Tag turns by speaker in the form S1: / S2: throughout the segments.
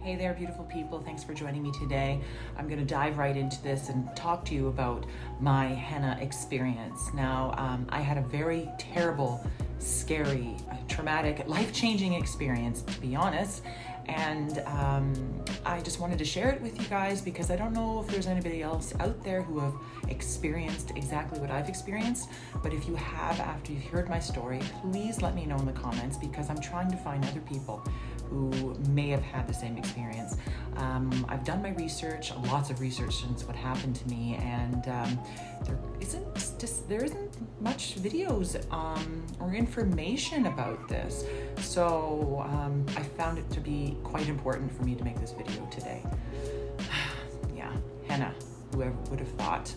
S1: Hey there, beautiful people. Thanks for joining me today. I'm going to dive right into this and talk to you about my henna experience. Now, I had a very terrible, scary, traumatic, life-changing experience, to be honest. And I just wanted to share it with you guys because I don't know if there's anybody else out there who have experienced exactly what I've experienced. But if you have, after you've heard my story, please let me know in the comments because I'm trying to find other people who may have had the same experience. I've done my research, lots of research since what happened to me, and there isn't much videos or information about this. So I found it to be quite important for me to make this video today. Yeah, henna, whoever would have thought.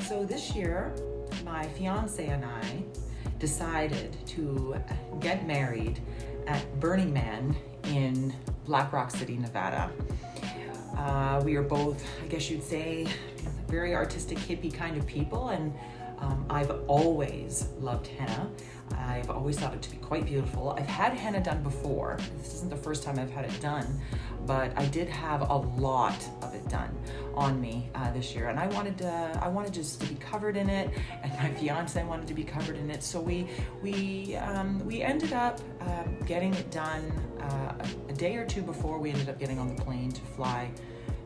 S1: So this year, my fiance and I decided to get married at Burning Man in Black Rock City, Nevada. We are both, I guess you'd say, very artistic, hippie kind of people, and I've always loved henna. I've always thought it to be quite beautiful. I've had henna done before. This isn't the first time I've had it done, but I did have a lot of it done on me this year, and I wanted just to be covered in it, and my fiance wanted to be covered in it. So we ended up getting it done a day or two before we ended up getting on the plane to fly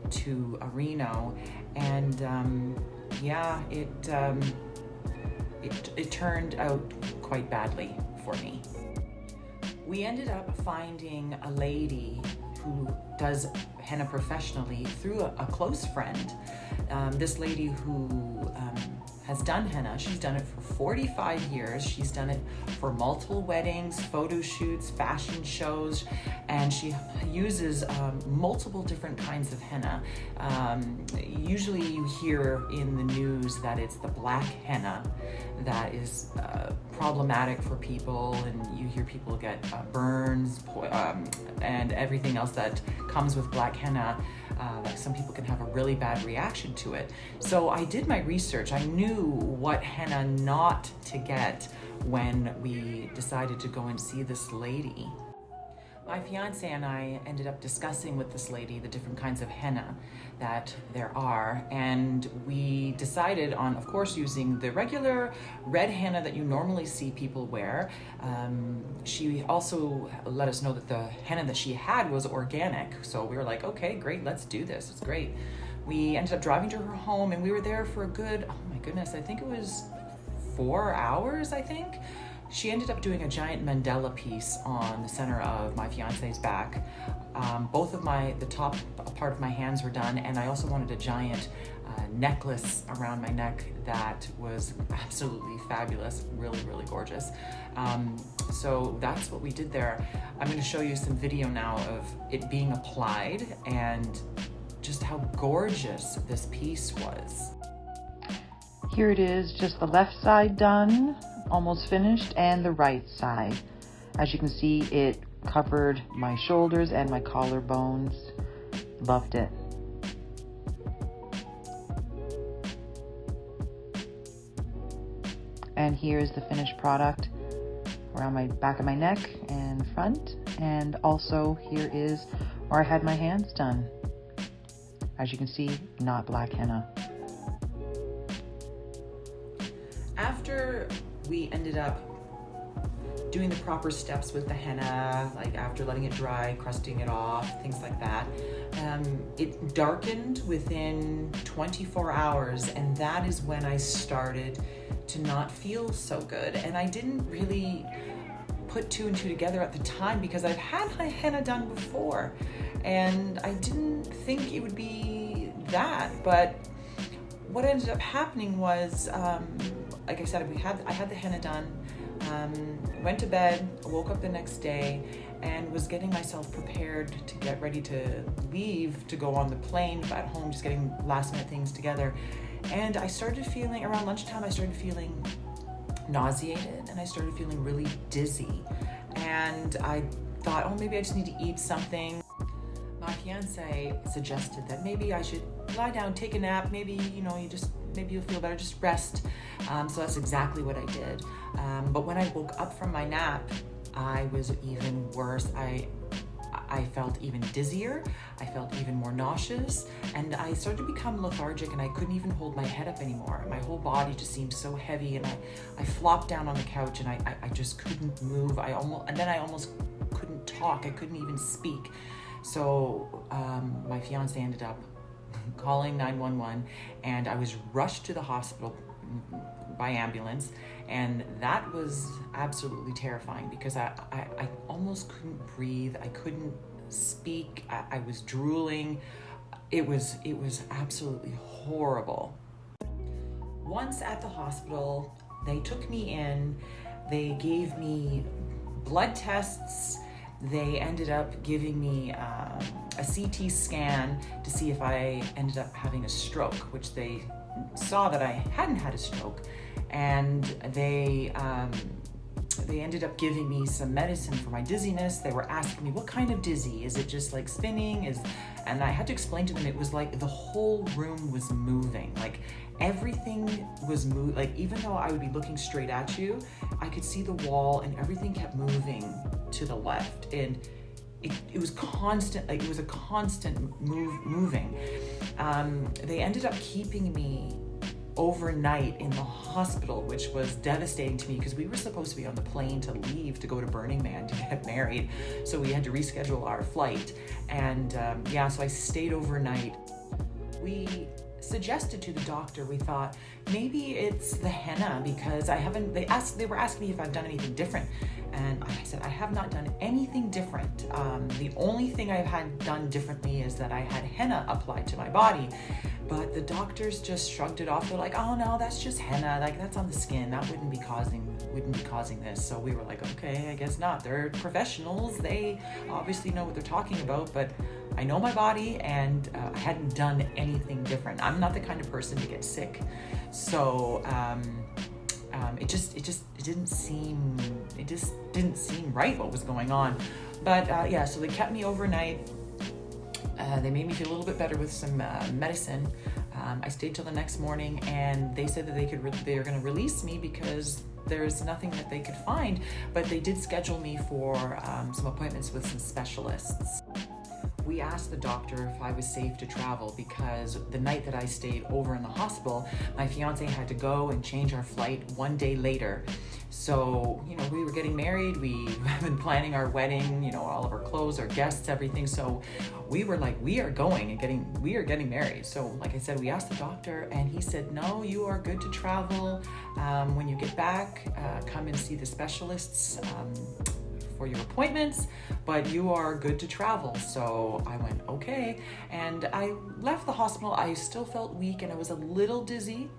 S1: to Reno, and yeah, it turned out quite badly for me. We ended up finding a lady who does henna professionally through a close friend. This lady who has done henna, she's done it for 45 years. She's done it for multiple weddings, photo shoots, fashion shows, and she uses multiple different kinds of henna. Usually you hear in the news that it's the black henna that is problematic for people, and you hear people get burns and everything else that comes with black henna. Like some people can have a really bad reaction to it. So I did my research. I knew what henna not to get when we decided to go and see this lady. My fiance and I ended up discussing with this lady the different kinds of henna that there are, and we decided on, of course, using the regular red henna that you normally see people wear. She also let us know that the henna that she had was organic, so we were like, okay, great, let's do this, it's great. We ended up driving to her home, and we were there for a good, oh my goodness, I think it was 4 hours, I think. She ended up doing a giant mandala piece on the center of my fiance's back. Both of the top part of my hands were done, and I also wanted a giant necklace around my neck that was absolutely fabulous, really, really gorgeous. So that's what we did there. I'm going to show you some video now of it being applied and just how gorgeous this piece was.
S2: Here it is, just the left side done, almost finished, and the right side. As you can see, it covered my shoulders and my collarbones. Loved it. And here's the finished product around my back of my neck and front. And also here is where I had my hands done. As you can see, not black henna.
S1: After we ended up doing the proper steps with the henna, like after letting it dry, crusting it off, things like that, it darkened within 24 hours, and that is when I started to not feel so good. And I didn't really put two and two together at the time because I've had my henna done before, and I didn't think it would be that. But what ended up happening was, like I said, I had the henna done, went to bed, woke up the next day, and was getting myself prepared to get ready to leave to go on the plane, but at home just getting last minute things together. And I started feeling, around lunchtime, I started feeling nauseated, and I started feeling really dizzy. And I thought, oh, maybe I just need to eat something. My fiance suggested that maybe I should lie down, take a nap, maybe, maybe you'll feel better, just rest. So that's exactly what I did. But when I woke up from my nap, I was even worse. I I felt even dizzier, I felt even more nauseous, and I started to become lethargic, and I couldn't even hold my head up anymore. My whole body just seemed so heavy, and I flopped down on the couch, and I just couldn't move. I almost couldn't talk. I couldn't even speak. So my fiance ended up calling 911, and I was rushed to the hospital by ambulance, and that was absolutely terrifying because I almost couldn't breathe. I couldn't speak. I was drooling. It was absolutely horrible. Once at the hospital, they took me in. They gave me blood tests. They ended up giving me a CT scan to see if I ended up having a stroke, which they saw that I hadn't had a stroke, and they ended up giving me some medicine for my dizziness. They were asking me, what kind of dizzy? Is it just like spinning? And I had to explain to them it was like the whole room was moving. Like everything was moving. Like even though I would be looking straight at you, I could see the wall and everything kept moving to the left. And it was constant, like it was a constant moving. They ended up keeping me overnight in the hospital, which was devastating to me because we were supposed to be on the plane to leave to go to Burning Man to get married. So we had to reschedule our flight. And so I stayed overnight. We suggested to the doctor, we thought maybe it's the henna because they were asking me if I've done anything different. And I said, I have not done anything different. The only thing I've had done differently is that I had henna applied to my body. But the doctors just shrugged it off. They're like, oh no, that's just henna. Like that's on the skin. That wouldn't be causing this. So we were like, okay, I guess not. They're professionals. They obviously know what they're talking about, but I know my body and I hadn't done anything different. I'm not the kind of person to get sick. So it didn't seem right what was going on. But so they kept me overnight. They made me feel a little bit better with some medicine. I stayed till the next morning, and they said that they were going to release me because there's nothing that they could find. But they did schedule me for some appointments with some specialists. We asked the doctor if I was safe to travel because the night that I stayed over in the hospital, my fiance had to go and change our flight one day later. So, we were getting married, we've been planning our wedding, all of our clothes, our guests, everything. So we were like, we are getting married. So like I said, we asked the doctor and he said, no, you are good to travel. When you get back, come and see the specialists for your appointments, but you are good to travel. So I went, okay. And I left the hospital. I still felt weak and I was a little dizzy.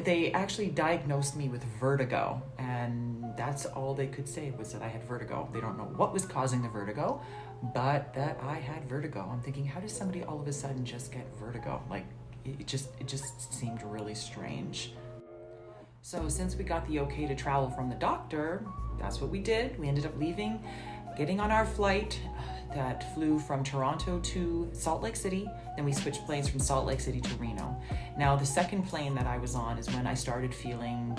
S1: They actually diagnosed me with vertigo, and that's all they could say was that I had vertigo. They don't know what was causing the vertigo, but that I had vertigo. I'm thinking, how does somebody all of a sudden just get vertigo? Like it just seemed really strange. So since we got the okay to travel from the doctor, that's what we did. We ended up leaving, getting on our flight that flew from Toronto to Salt Lake City. Then we switched planes from Salt Lake City to Reno. Now the second plane that I was on is when I started feeling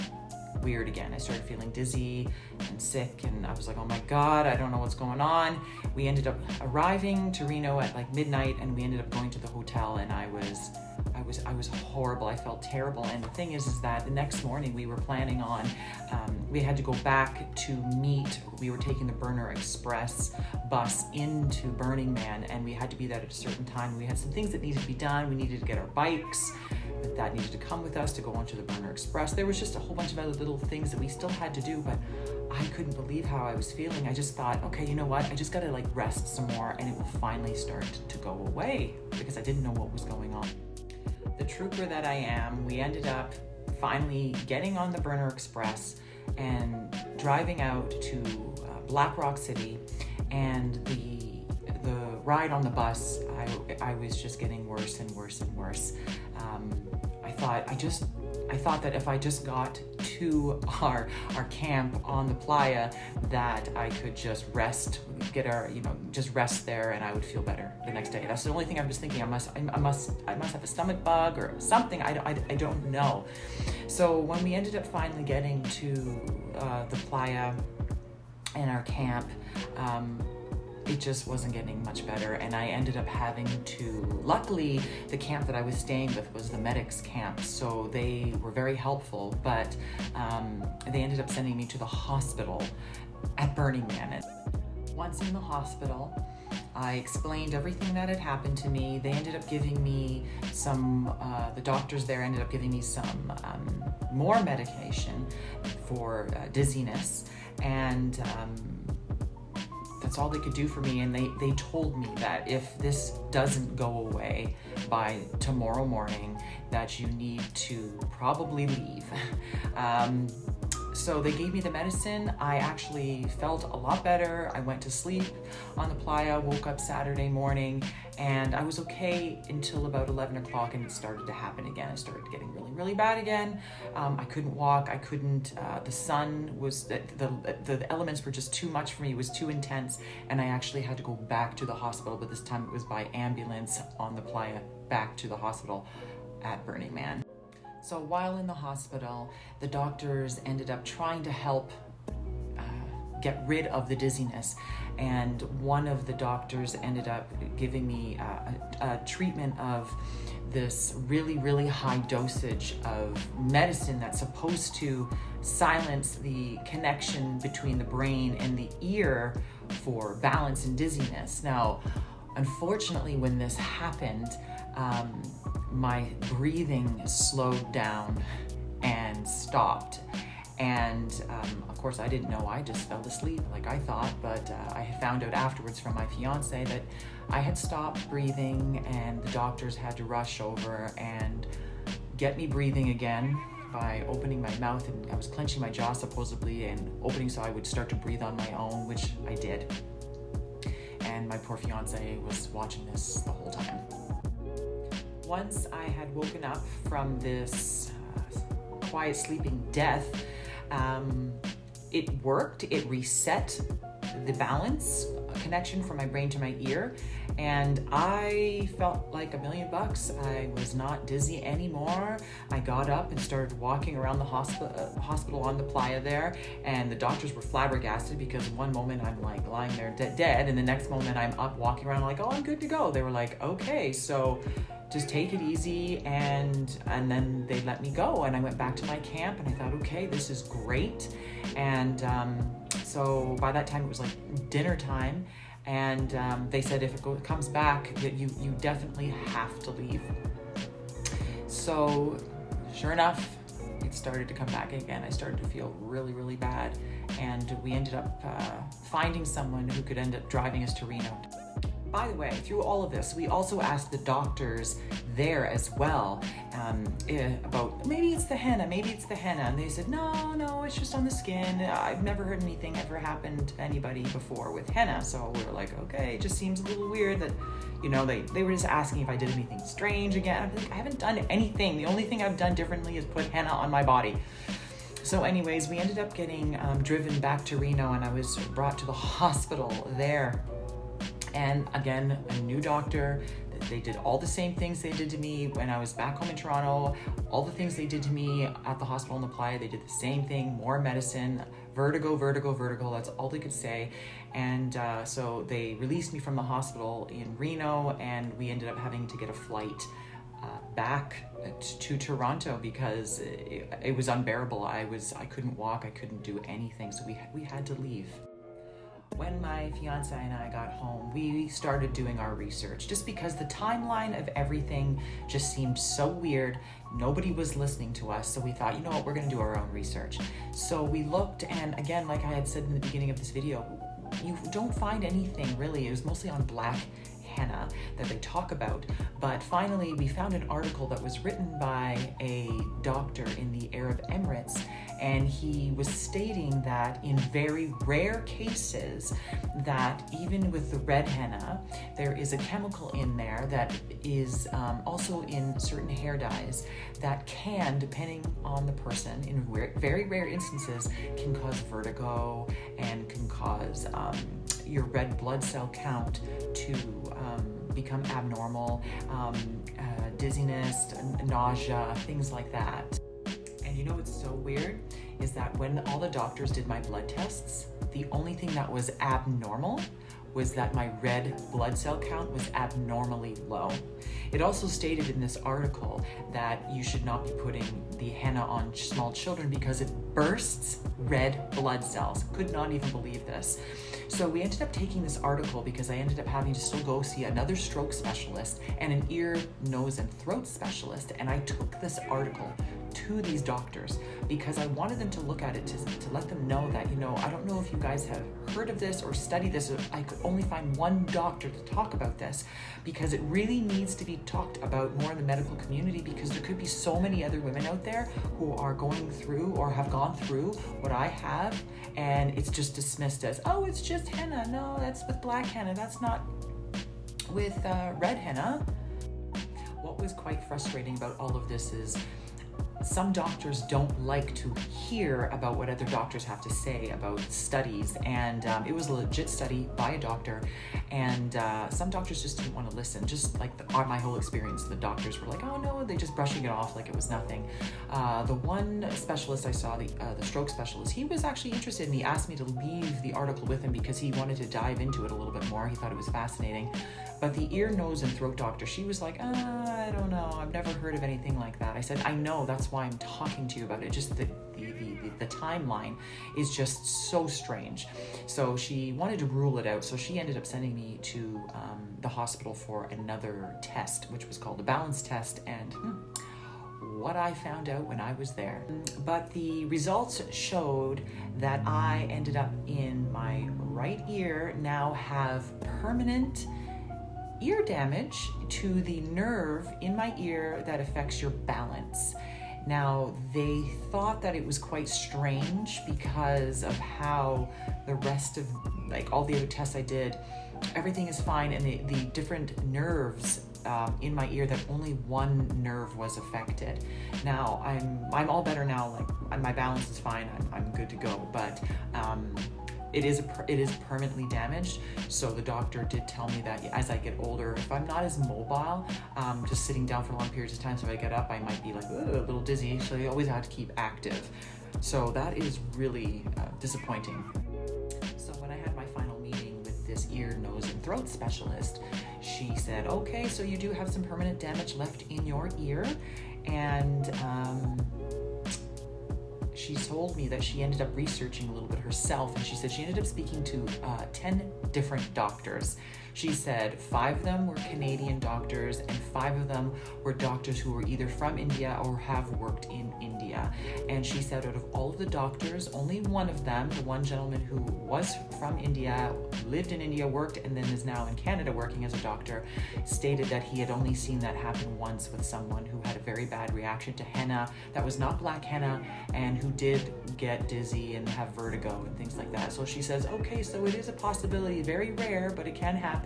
S1: weird again. I started feeling dizzy and sick, and I was like, oh my God, I don't know what's going on. We ended up arriving to Reno at like midnight, and we ended up going to the hotel, and I was horrible. I felt terrible. And the thing is that the next morning we were planning on, we had to go back to meet. We were taking the Burner Express bus into Burning Man, and we had to be there at a certain time. We had some things that needed to be done. We needed to get our bikes that needed to come with us to go onto the Burner Express. There was just a whole bunch of other little things that we still had to do, but I couldn't believe how I was feeling. I just thought, okay, you know what? I just gotta rest some more and it will finally start to go away, because I didn't know what was going on. The trooper that I am, we ended up finally getting on the Burner Express and driving out to Black Rock City, and the ride on the bus, I was just getting worse and worse and worse. I thought that if I just got to our camp on the Playa, that I could just rest, just rest there, and I would feel better the next day. That's the only thing I'm just thinking. I must have a stomach bug or something. I don't know. So when we ended up finally getting to the Playa and our camp, it just wasn't getting much better, and I ended up having to, luckily the camp that I was staying with was the medics camp, so they were very helpful, but they ended up sending me to the hospital at Burning Man. Once in the hospital, I explained everything that had happened to me. They ended up giving me some, the doctors there ended up giving me some more medication for dizziness, and that's all they could do for me. And they told me that if this doesn't go away by tomorrow morning, that you need to probably leave. So they gave me the medicine. I actually felt a lot better. I went to sleep on the Playa, woke up Saturday morning, and I was okay until about 11 o'clock, and it started to happen again. I started getting really, really bad again. I couldn't walk. I couldn't, the sun was, the elements were just too much for me. It was too intense, and I actually had to go back to the hospital, but this time it was by ambulance on the Playa back to the hospital at Burning Man. So while in the hospital, the doctors ended up trying to help get rid of the dizziness. And one of the doctors ended up giving me a treatment of this really, really high dosage of medicine that's supposed to silence the connection between the brain and the ear for balance and dizziness. Now, unfortunately, when this happened, my breathing slowed down and stopped. And of course, I didn't know. I just fell asleep like I thought, but I found out afterwards from my fiance that I had stopped breathing, and the doctors had to rush over and get me breathing again by opening my mouth, and I was clenching my jaw supposedly and opening so I would start to breathe on my own, which I did. And my poor fiance was watching this the whole time. Once I had woken up from this quiet sleeping death, it worked. It reset the balance connection from my brain to my ear, and I felt like $1,000,000. I was not dizzy anymore. I got up and started walking around the hospital on the Playa there, and the doctors were flabbergasted because one moment I'm like lying there dead, and the next moment I'm up walking around like, oh, I'm good to go. They were like, okay, so just take it easy, and then they let me go, and I went back to my camp, and I thought, okay, this is great. And so by that time it was like dinner time, and they said if it comes back that you definitely have to leave. So sure enough, it started to come back again. I started to feel really, really bad, and we ended up finding someone who could end up driving us to Reno. By the way, through all of this, we also asked the doctors there as well about maybe it's the henna, and they said, no, it's just on the skin. I've never heard anything ever happened to anybody before with henna. So we were like, okay, it just seems a little weird that, you know, they were just asking if I did anything strange again. I'm like, I haven't done anything. The only thing I've done differently is put henna on my body. So anyways, we ended up getting driven back to Reno, and I was brought to the hospital there. And again, a new doctor. They did all the same things they did to me when I was back home in Toronto. All the things they did to me at the hospital in the Playa, they did the same thing, more medicine, vertigo. That's all they could say. And so they released me from the hospital in Reno, and we ended up having to get a flight back to Toronto because it was unbearable. I couldn't walk, I couldn't do anything, so we had to leave. When my fiance and I got home, we started doing our research just because the timeline of everything just seemed so weird. Nobody was listening to us, so we thought, you know what, we're gonna do our own research. So we looked, and again, like I had said in the beginning of this video, you don't find anything really. It was mostly on black henna that they talk about, but finally we found an article that was written by a doctor in the Arab Emirates, and he was stating that in very rare cases that even with the red henna, there is a chemical in there that is also in certain hair dyes that can, depending on the person, in very rare instances, can cause vertigo and can cause your red blood cell count to become abnormal, dizziness, nausea, things like that. And you know what's so weird is that when all the doctors did my blood tests, the only thing that was abnormal was that my red blood cell count was abnormally low. It also stated in this article that you should not be putting the henna on small children because it bursts red blood cells. Could not even believe this. So we ended up taking this article because I ended up having to still go see another stroke specialist and an ear, nose, and throat specialist. And I took this article to these doctors because I wanted them to look at it to let them know that, you know, I don't know if you guys have heard of this or studied this. I could only find one doctor to talk about this because it really needs to be talked about more in the medical community, because there could be so many other women out there who are going through or have gone through what I have, and it's just dismissed as, oh, it's just henna. No, that's with black henna. That's not with red henna. What was quite frustrating about all of this is some doctors don't like to hear about what other doctors have to say about studies, and it was a legit study by a doctor, and some doctors just didn't want to listen. Just like my whole experience, the doctors were like, oh no, they just brushing it off like it was nothing. The one specialist I saw, the stroke specialist, he was actually interested, and he asked me to leave the article with him because he wanted to dive into it a little bit more. He thought it was fascinating. But the ear, nose, and throat doctor, she was like, I don't know, I've never heard of anything like that. I said, I know, that's why I'm talking to you about it. Just the timeline is just so strange. So she wanted to rule it out. So she ended up sending me to the hospital for another test, which was called a balance test. And what I found out when I was there. But the results showed that I ended up in my right ear now have permanent ear damage to the nerve in my ear that affects your balance. Now, they thought that it was quite strange because of how the rest of, like, all the other tests I did, everything is fine, and the different nerves in my ear, that only one nerve was affected. Now, I'm all better now, like, my balance is fine, I'm good to go, but it is permanently damaged. So the doctor did tell me that as I get older, if I'm not as mobile, just sitting down for long periods of time, so if I get up, I might be like a little dizzy. So you always have to keep active. So that is really disappointing. So when I had my final meeting with this ear, nose, and throat specialist, she said, okay, so you do have some permanent damage left in your ear, and she told me that she ended up researching a little bit herself, and she said she ended up speaking to 10 different doctors. She said 5 of them were Canadian doctors, and 5 of them were doctors who were either from India or have worked in India. And she said out of all of the doctors, only one of them, the one gentleman who was from India, lived in India, worked, and then is now in Canada working as a doctor, stated that he had only seen that happen once with someone who had a very bad reaction to henna that was not black henna, and who did get dizzy and have vertigo and things like that. So she says, okay, so it is a possibility, very rare, but it can happen.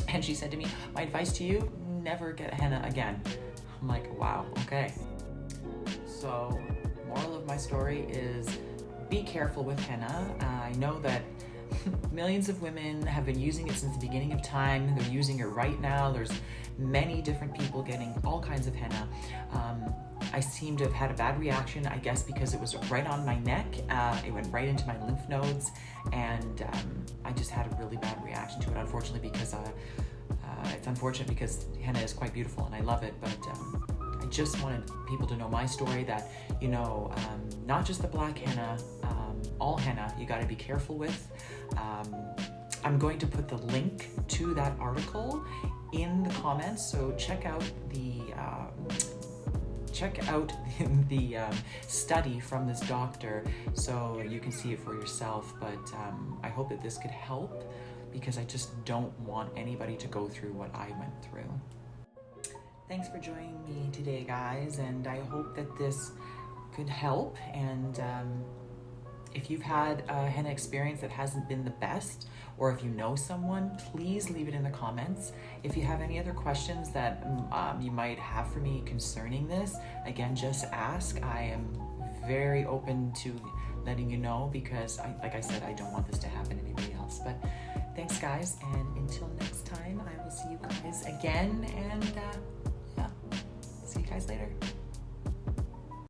S1: And she said to me, my advice to you, never get henna again. I'm like, wow, okay. So moral of my story is be careful with henna. I know that millions of women have been using it since the beginning of time. They're using it right now. There's many different people getting all kinds of henna. I seem to have had a bad reaction, I guess because it was right on my neck. It went right into my lymph nodes, and I just had a really bad reaction to it, unfortunately, because it's unfortunate because henna is quite beautiful and I love it, but I just wanted people to know my story, that, you know, not just the black henna, all henna you got to be careful with. I'm going to put the link to that article in the comments, so check out the study from this doctor so you can see it for yourself. But I hope that this could help, because I just don't want anybody to go through what I went through. Thanks for joining me today, guys, and I hope that this could help. And if you've had a henna experience that hasn't been the best, or if you know someone, please leave it in the comments. If you have any other questions that you might have for me concerning this, again, just ask. I am very open to letting you know, because like I said, I don't want this to happen to anybody else. But thanks, guys, and until next time, I will see you guys again, and yeah, see you guys later.